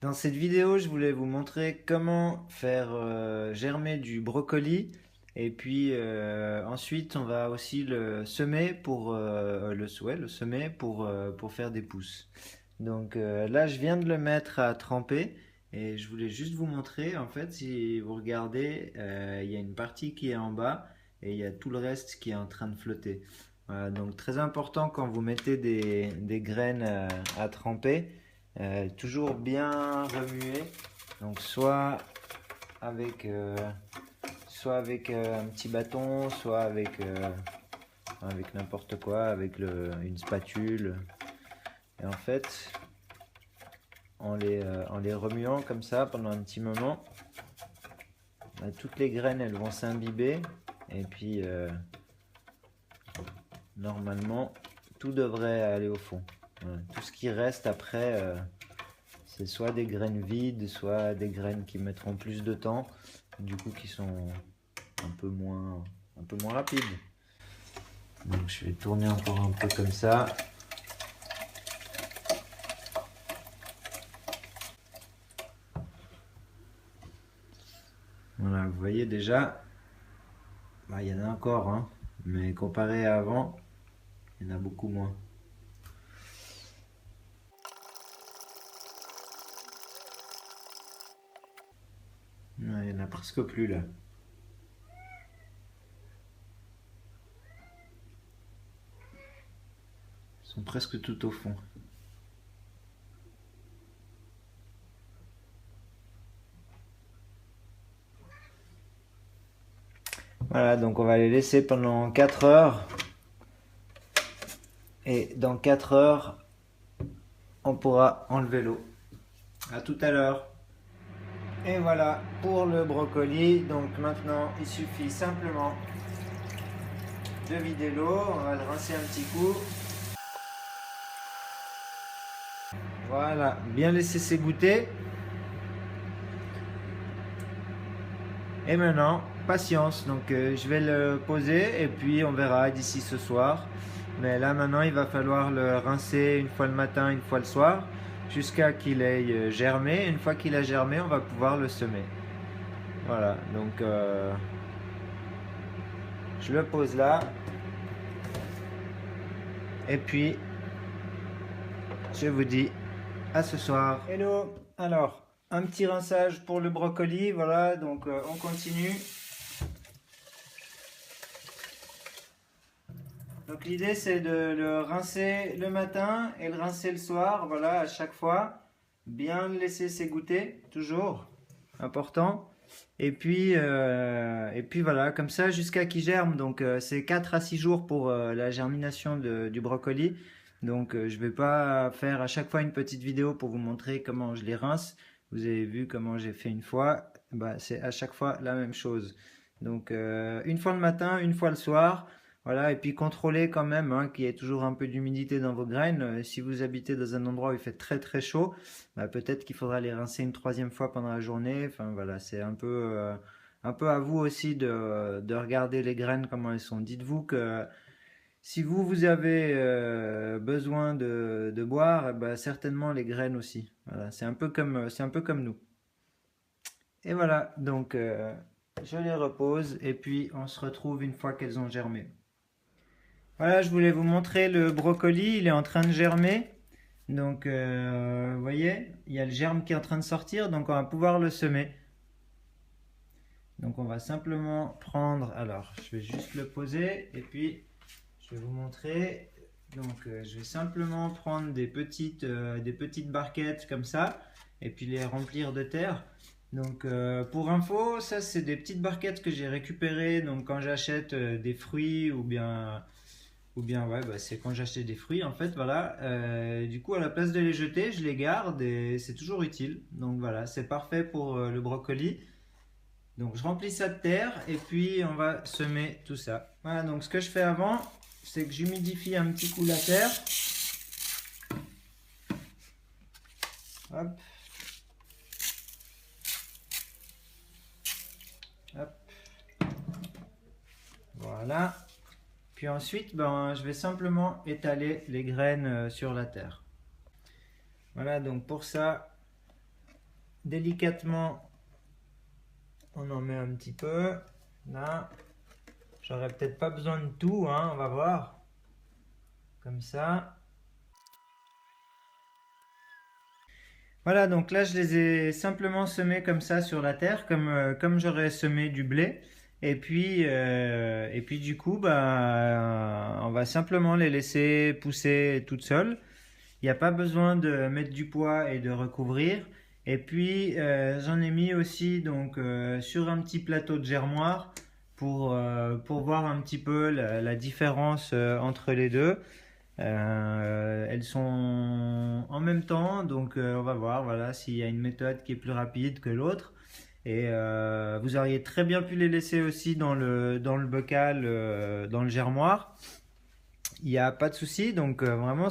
Dans cette vidéo, je voulais vous montrer comment faire germer du brocoli et puis ensuite on va aussi le semer pour le semer pour faire des pousses. Donc là, je viens de le mettre à tremper et je voulais juste vous montrer. En fait, si vous regardez, il y a une partie qui est en bas et il y a tout le reste qui est en train de flotter. Voilà, donc très important quand vous mettez des graines à tremper. Toujours bien remuer. Donc soit avec un petit bâton, soit avec n'importe quoi, avec une spatule. Et en fait, en les remuant comme ça pendant un petit moment, toutes les graines elles vont s'imbiber. Et puis normalement, tout devrait aller au fond. Voilà. Tout ce qui reste après, c'est soit des graines vides, soit des graines qui mettront plus de temps, du coup qui sont un peu moins rapides. Donc je vais tourner encore un peu comme ça. Voilà, vous voyez déjà, il y en a encore, hein, mais comparé à avant, il y en a beaucoup moins. Ouais, il n'y en a presque plus là. Ils sont presque tout au fond. Voilà, donc on va les laisser pendant 4 heures. Et dans 4 heures, on pourra enlever l'eau. À tout à l'heure. Et voilà pour le brocoli. Donc maintenant, il suffit simplement de vider l'eau. On va le rincer un petit coup. Voilà, bien laisser s'égoutter. Et maintenant, patience. Donc je vais le poser et puis on verra d'ici ce soir. Mais là maintenant, il va falloir le rincer une fois le matin, une fois le soir, jusqu'à qu'il ait germé. Une fois qu'il a germé, on va pouvoir le semer. Voilà, donc je le pose là. Et puis, je vous dis à ce soir. Hello. Alors, un petit rinçage pour le brocoli. Voilà, donc on continue. Donc l'idée c'est de le rincer le matin et le rincer le soir. Voilà, à chaque fois. Bien le laisser s'égoutter, toujours. Important. Et puis voilà, comme ça jusqu'à qu'il germe. Donc c'est 4 à 6 jours pour la germination du brocoli. Donc je ne vais pas faire à chaque fois une petite vidéo pour vous montrer comment je les rince. Vous avez vu comment j'ai fait une fois. Bah, c'est à chaque fois la même chose. Donc une fois le matin, une fois le soir. Voilà, et puis contrôlez quand même hein, qu'il y ait toujours un peu d'humidité dans vos graines. Si vous habitez dans un endroit où il fait très très chaud, bah, peut-être qu'il faudra les rincer une troisième fois pendant la journée. Enfin voilà, c'est un peu à vous aussi de regarder les graines, comment elles sont. Dites-vous que si vous avez besoin de boire, eh ben, certainement les graines aussi. Voilà, c'est un peu comme nous. Et voilà, donc je les repose et puis on se retrouve une fois qu'elles ont germé. Voilà, je voulais vous montrer le brocoli, il est en train de germer. Donc, vous voyez, il y a le germe qui est en train de sortir, donc on va pouvoir le semer. Donc, on va simplement prendre, alors, je vais juste le poser et puis je vais vous montrer. Donc, je vais simplement prendre des petites barquettes comme ça et puis les remplir de terre. Donc, pour info, ça c'est des petites barquettes que j'ai récupérées. Donc, quand j'achète des fruits ou bien ouais, bah, c'est quand j'achetais des fruits en fait, voilà. Du coup, à la place de les jeter, je les garde et c'est toujours utile. Donc voilà, c'est parfait pour le brocoli. Donc je remplis ça de terre et puis on va semer tout ça. Voilà, donc ce que je fais avant, c'est que j'humidifie un petit coup la terre. Hop, hop, voilà. Puis ensuite, ben, je vais simplement étaler les graines sur la terre. Voilà, donc pour ça, délicatement, on en met un petit peu. Là, j'aurais peut-être pas besoin de tout, hein, on va voir. Comme ça. Voilà, donc là je les ai simplement semés comme ça sur la terre, comme j'aurais semé du blé. Et puis du coup, bah, on va simplement les laisser pousser toutes seules. Il n'y a pas besoin de mettre du poids et de recouvrir. Et puis j'en ai mis aussi donc sur un petit plateau de germoir pour voir un petit peu la différence entre les deux. Elles sont en même temps, donc on va voir voilà, s'il y a une méthode qui est plus rapide que l'autre. Et vous auriez très bien pu les laisser aussi dans le bocal, dans le germoir. Il n'y a pas de souci, donc vraiment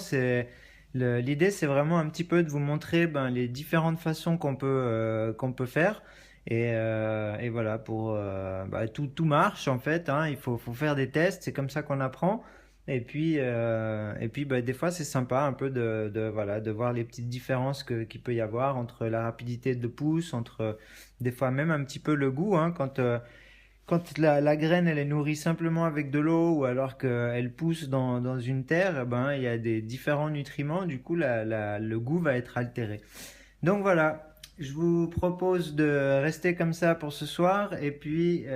l'idée c'est vraiment un petit peu de vous montrer ben, les différentes façons qu'on peut faire. Et voilà, bah, tout marche en fait, hein, faut faire des tests, c'est comme ça qu'on apprend. Et puis bah, des fois c'est sympa un peu voilà, de voir les petites différences qu'il peut y avoir entre la rapidité de pousse, entre des fois même un petit peu le goût, hein, quand la graine elle est nourrie simplement avec de l'eau ou alors qu'elle pousse dans une terre, eh ben, il y a des différents nutriments, du coup le goût va être altéré. Donc voilà, je vous propose de rester comme ça pour ce soir et puis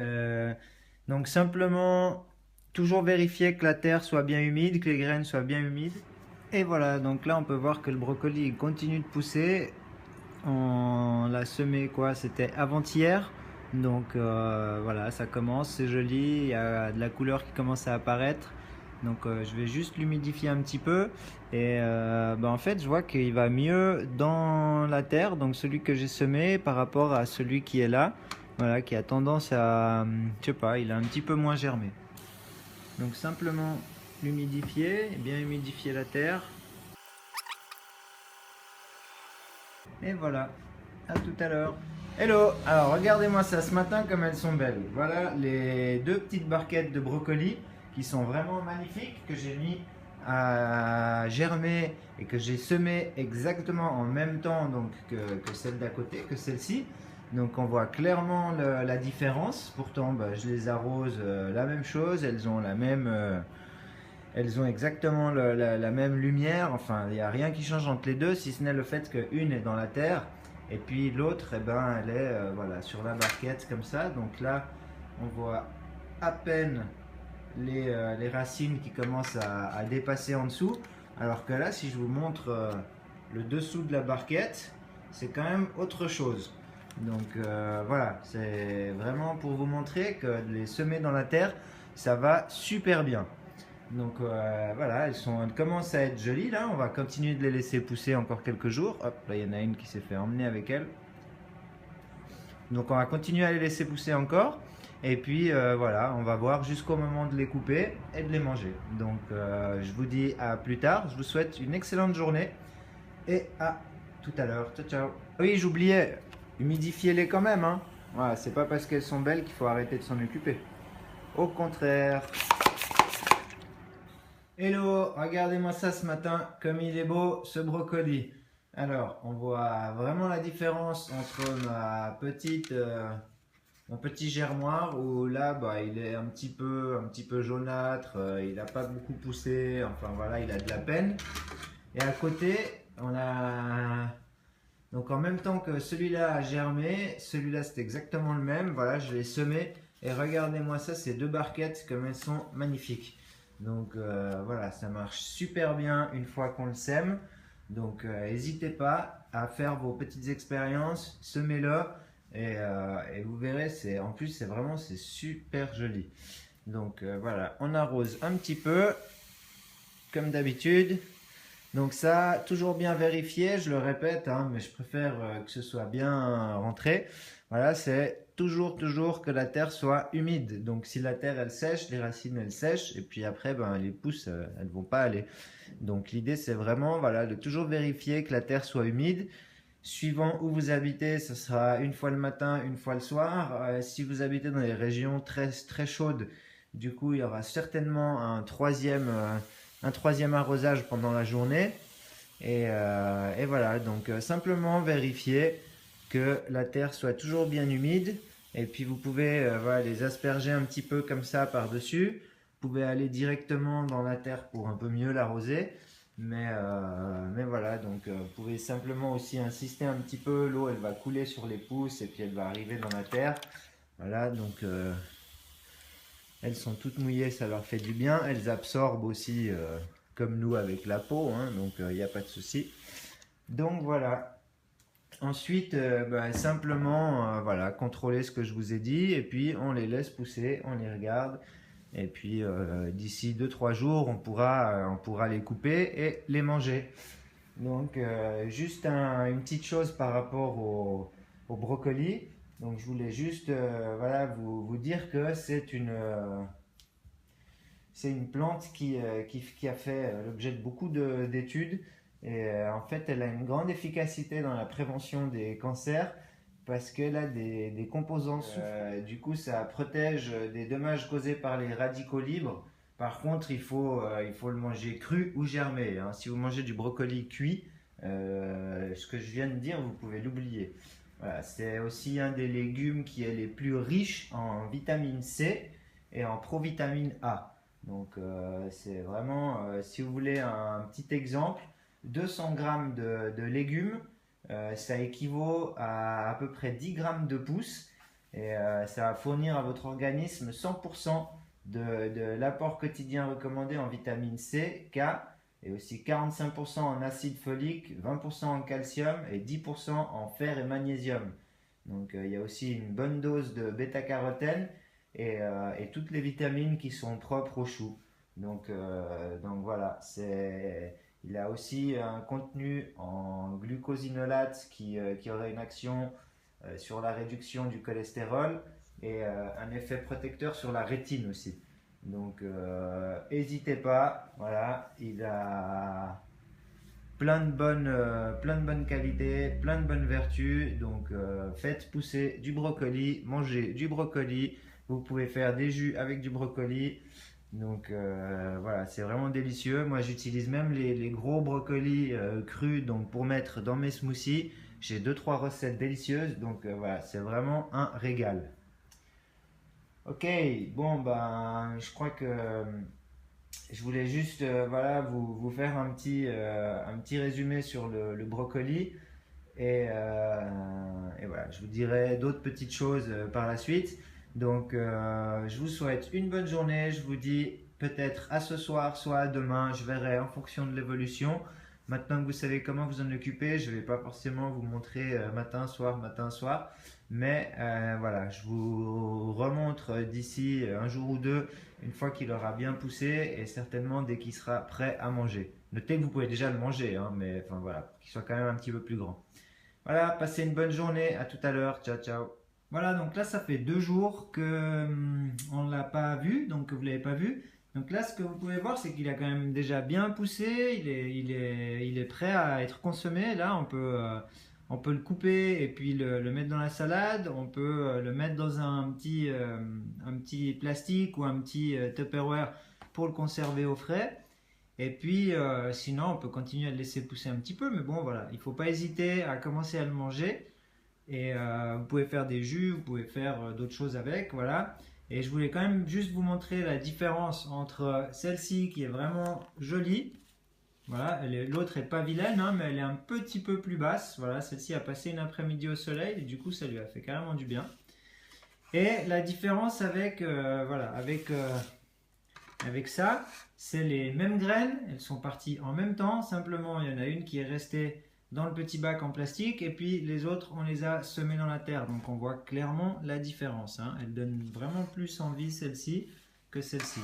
donc simplement toujours vérifier que la terre soit bien humide, que les graines soient bien humides. Et voilà, donc là on peut voir que le brocoli il continue de pousser. On l'a semé quoi, c'était avant-hier. Donc voilà, ça commence, c'est joli, il y a de la couleur qui commence à apparaître. Donc je vais juste l'humidifier un petit peu. Et bah, en fait, je vois qu'il va mieux dans la terre, donc celui que j'ai semé par rapport à celui qui est là. Voilà, qui a tendance à, je sais pas, il a un petit peu moins germé. Donc simplement l'humidifier, bien humidifier la terre. Et voilà, à tout à l'heure. Hello, alors regardez-moi ça ce matin comme elles sont belles. Voilà les deux petites barquettes de brocolis qui sont vraiment magnifiques, que j'ai mis à germer et que j'ai semé exactement en même temps donc, que celle d'à côté, que celle-ci. Donc on voit clairement la différence. Pourtant bah, je les arrose la même chose, elles ont la même... elles ont exactement la même lumière, enfin il n'y a rien qui change entre les deux si ce n'est le fait qu'une est dans la terre et puis l'autre eh ben, elle est voilà, sur la barquette comme ça. Donc là on voit à peine les racines qui commencent à dépasser en dessous, alors que là si je vous montre le dessous de la barquette c'est quand même autre chose. Donc voilà, c'est vraiment pour vous montrer que les semer dans la terre ça va super bien. Donc voilà, elles commencent à être jolies là. On va continuer de les laisser pousser encore quelques jours. Hop, là il y en a une qui s'est fait emmener avec elle. Donc on va continuer à les laisser pousser encore. Et puis voilà, on va voir jusqu'au moment de les couper et de les manger. Donc je vous dis à plus tard. Je vous souhaite une excellente journée. Et à tout à l'heure. Ciao ciao. Oui, j'oubliais, humidifiez-les quand même. Hein. Voilà, c'est pas parce qu'elles sont belles qu'il faut arrêter de s'en occuper. Au contraire. Hello, regardez-moi ça ce matin, comme il est beau ce brocoli. Alors, on voit vraiment la différence entre mon petit germoir où là, bah, il est un petit peu jaunâtre, il n'a pas beaucoup poussé, enfin voilà, il a de la peine. Et à côté, on a donc en même temps que celui-là a germé, celui-là c'est exactement le même. Voilà, je l'ai semé et regardez-moi ça, ces deux barquettes comme elles sont magnifiques. Donc voilà, ça marche super bien une fois qu'on le sème. Donc n'hésitez pas à faire vos petites expériences, semez-le et vous verrez, en plus c'est super joli. Donc voilà, on arrose un petit peu comme d'habitude. Donc ça, toujours bien vérifié, je le répète, hein, mais je préfère que ce soit bien rentré. Voilà, c'est toujours que la terre soit humide. Donc si la terre elle sèche, les racines elles sèchent, et puis après ben, les pousses elles vont pas aller. Donc l'idée c'est vraiment voilà, de toujours vérifier que la terre soit humide. Suivant où vous habitez, ce sera une fois le matin, une fois le soir. Si vous habitez dans les régions très chaudes, du coup il y aura certainement un troisième arrosage pendant la journée. Et voilà, donc simplement vérifier que la terre soit toujours bien humide. Et puis vous pouvez voilà, les asperger un petit peu comme ça par-dessus. Vous pouvez aller directement dans la terre pour un peu mieux l'arroser. Mais voilà, donc vous pouvez simplement aussi insister un petit peu. L'eau, elle va couler sur les pousses et puis elle va arriver dans la terre. Voilà, donc elles sont toutes mouillées, ça leur fait du bien. Elles absorbent aussi, comme nous avec la peau, hein, donc il n'y a pas de souci. Donc voilà. Ensuite, simplement voilà, contrôler ce que je vous ai dit et puis on les laisse pousser, on les regarde. Et puis d'ici 2-3 jours, on pourra les couper et les manger. Donc juste une petite chose par rapport au brocoli. Donc je voulais juste voilà, vous dire que c'est une plante qui a fait l'objet de beaucoup d'études. Et en fait, elle a une grande efficacité dans la prévention des cancers parce qu'elle a des composants du coup, ça protège des dommages causés par les radicaux libres. Par contre, il faut le manger cru ou germé, hein. Si vous mangez du brocoli cuit, ce que je viens de dire, vous pouvez l'oublier. Voilà, c'est aussi un des légumes qui est les plus riches en vitamine C et en provitamine A. Donc, c'est vraiment, si vous voulez un petit exemple, 200 grammes de légumes, ça équivaut à peu près 10 grammes de pousse et ça va fournir à votre organisme 100% de l'apport quotidien recommandé en vitamine C, K et aussi 45% en acide folique, 20% en calcium et 10% en fer et magnésium. Donc il y a aussi une bonne dose de bêta-carotène et toutes les vitamines qui sont propres aux choux. Donc voilà, il a aussi un contenu en glucosinolates qui aurait une action sur la réduction du cholestérol et un effet protecteur sur la rétine aussi. Donc n'hésitez pas, voilà, il a plein de bonnes qualités, plein de bonnes vertus. Donc faites pousser du brocoli, mangez du brocoli. Vous pouvez faire des jus avec du brocoli. Donc voilà, c'est vraiment délicieux. Moi j'utilise même les gros brocolis crus donc, pour mettre dans mes smoothies. J'ai 2-3 recettes délicieuses. Donc voilà, c'est vraiment un régal. Ok, bon ben je crois que je voulais juste voilà, vous faire un petit résumé sur le brocoli et voilà, je vous dirai d'autres petites choses par la suite. Donc je vous souhaite une bonne journée, je vous dis peut-être à ce soir, soit à demain, je verrai en fonction de l'évolution. Maintenant que vous savez comment vous en occuper, je ne vais pas forcément vous montrer matin, soir, mais voilà, je vous remontre d'ici un jour ou deux, une fois qu'il aura bien poussé et certainement dès qu'il sera prêt à manger. Notez que vous pouvez déjà le manger, hein, mais enfin voilà, qu'il soit quand même un petit peu plus grand. Voilà, passez une bonne journée, à tout à l'heure, ciao ciao. Voilà, donc là ça fait 2 jours que on ne l'a pas vu, donc que vous ne l'avez pas vu. Donc là ce que vous pouvez voir c'est qu'il a quand même déjà bien poussé, il est prêt à être consommé. Là on peut le couper et puis le mettre dans la salade, on peut le mettre dans un petit plastique ou un petit Tupperware pour le conserver au frais. Et puis, sinon, on peut continuer à le laisser pousser un petit peu, mais bon, voilà, il ne faut pas hésiter à commencer à le manger. Et vous pouvez faire des jus, vous pouvez faire d'autres choses avec, voilà. Et je voulais quand même juste vous montrer la différence entre celle-ci qui est vraiment jolie. Voilà, l'autre est pas vilaine, hein, mais elle est un petit peu plus basse. Voilà, celle-ci a passé une après-midi au soleil et du coup, ça lui a fait carrément du bien. Et la différence avec ça, c'est les mêmes graines, elles sont parties en même temps, simplement il y en a une qui est restée dans le petit bac en plastique et puis les autres on les a semées dans la terre, donc on voit clairement la différence, hein. Elle donne vraiment plus envie celle-ci que celle-ci.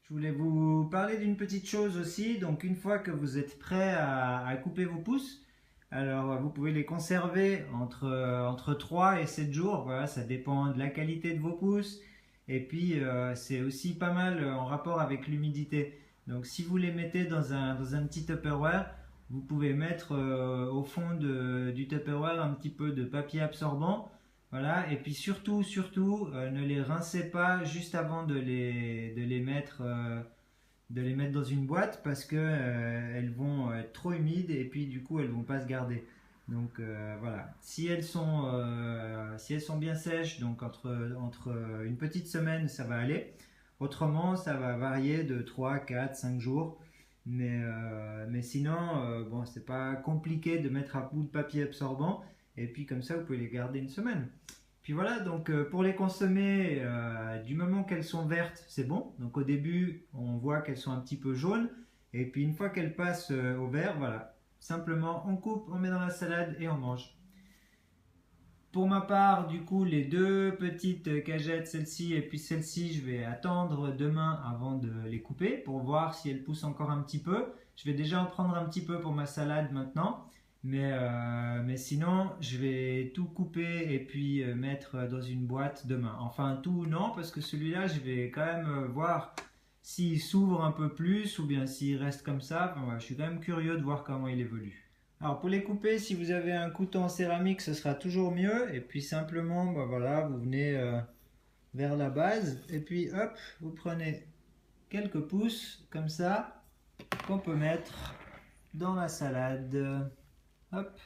Je voulais vous parler d'une petite chose aussi, donc une fois que vous êtes prêt à couper vos pousses, alors vous pouvez les conserver entre 3 et 7 jours, voilà, ça dépend de la qualité de vos pousses. Et puis c'est aussi pas mal en rapport avec l'humidité. Donc si vous les mettez dans un petit Tupperware, vous pouvez mettre au fond du Tupperware un petit peu de papier absorbant. Voilà. Et puis surtout, ne les rincez pas juste avant de les mettre dans une boîte parce que elles vont être trop humides et puis du coup elles vont pas se garder. Donc voilà, si elles sont bien sèches, donc entre une petite semaine, ça va aller. Autrement, ça va varier de 3, 4, 5 jours. Mais sinon, bon, c'est pas compliqué de mettre un bout de papier absorbant. Et puis comme ça, vous pouvez les garder une semaine. Puis voilà, donc pour les consommer, du moment qu'elles sont vertes, c'est bon. Donc au début, on voit qu'elles sont un petit peu jaunes. Et puis une fois qu'elles passent au vert, voilà. Simplement, on coupe, on met dans la salade et on mange. Pour ma part, du coup, les deux petites cagettes, celle-ci et puis celle-ci, je vais attendre demain avant de les couper pour voir si elles poussent encore un petit peu. Je vais déjà en prendre un petit peu pour ma salade maintenant. Mais sinon, je vais tout couper et puis mettre dans une boîte demain. Enfin, tout non, parce que celui-là, je vais quand même voir s'il s'ouvre un peu plus ou bien s'il reste comme ça. Enfin, voilà, je suis quand même curieux de voir comment il évolue. Alors pour les couper, si vous avez un couteau en céramique, ce sera toujours mieux. Et puis simplement, bah voilà, vous venez vers la base et puis hop, vous prenez quelques pouces comme ça qu'on peut mettre dans la salade. Hop,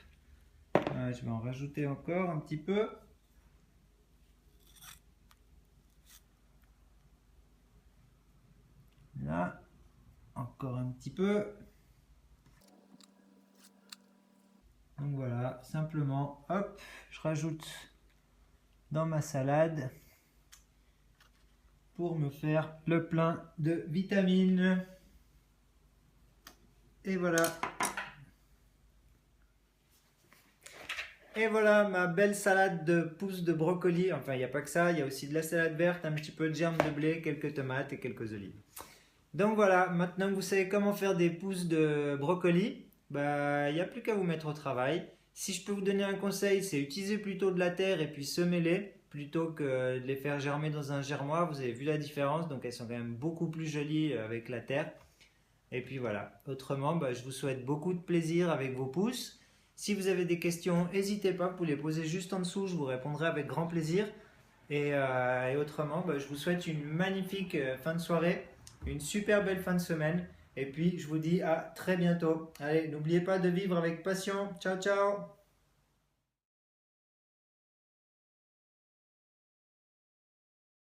voilà, je vais en rajouter encore un petit peu. Là, encore un petit peu. Donc voilà, simplement, hop, je rajoute dans ma salade pour me faire le plein de vitamines. Et voilà. Et voilà ma belle salade de pousses de brocoli. Enfin, il n'y a pas que ça, il y a aussi de la salade verte, un petit peu de germe de blé, quelques tomates et quelques olives. Donc voilà, maintenant que vous savez comment faire des pousses de brocoli, bah, il n'y a plus qu'à vous mettre au travail. Si je peux vous donner un conseil, c'est utiliser plutôt de la terre et puis semer-les plutôt que de les faire germer dans un germoir. Vous avez vu la différence, donc elles sont quand même beaucoup plus jolies avec la terre. Et puis voilà, autrement, bah, je vous souhaite beaucoup de plaisir avec vos pousses. Si vous avez des questions, n'hésitez pas, vous les poser juste en dessous, je vous répondrai avec grand plaisir. Et autrement, bah, je vous souhaite une magnifique fin de soirée, une super belle fin de semaine. Et puis, je vous dis à très bientôt. Allez, n'oubliez pas de vivre avec passion. Ciao, ciao!